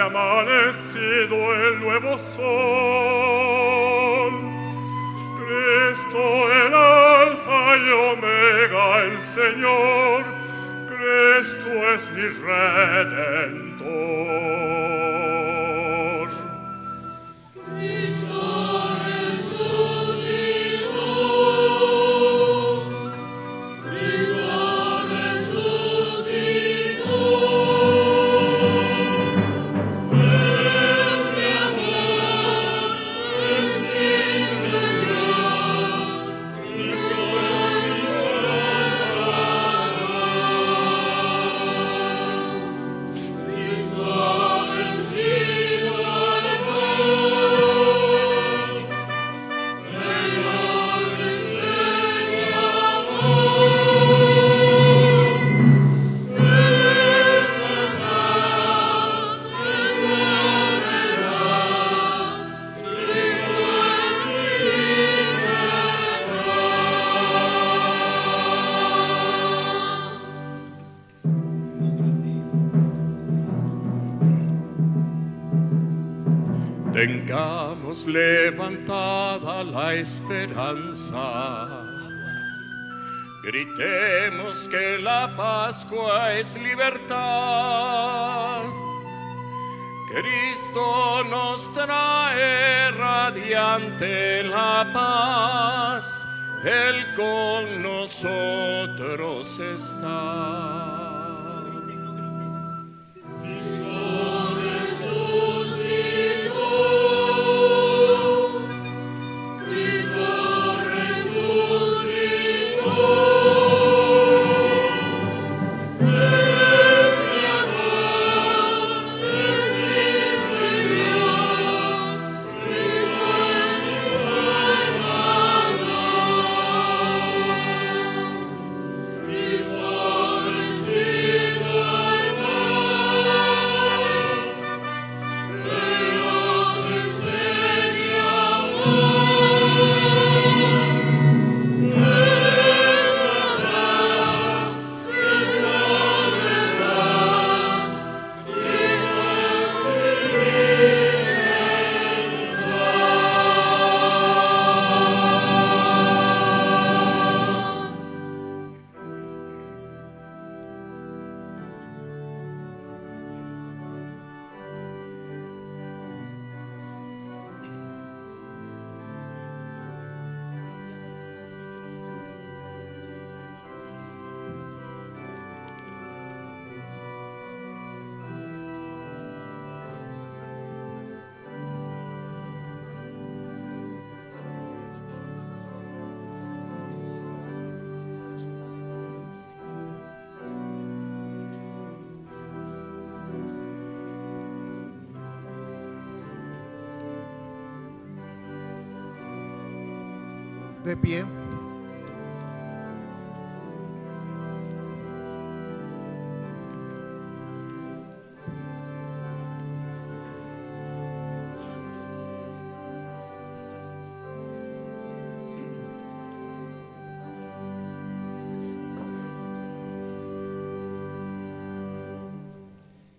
amanecido el nuevo sol. Cristo el Alfa y Omega, el Señor, Cristo es mi Redentor. Cristo resucitó. Cristo resucitó. Este amor es mi Señor. Cristo es mi Salvador. Cristo ha vencido al mal. Él nos enseña amor. Él es la paz, es la verdad. Cristo es mi Tengamos levantada la esperanza. Gritemos que la Pascua es libertad. Cristo nos trae radiante la paz. Él con nosotros está. Cristo resucitó. Cristo resucitó. Él es mi amor, es mi Señor. Cristo es mi Salvador. Cristo ha vencido al mal. Él nos enseña amor. Él es la paz, es la verdad. Cristo es mi libertad. De pie.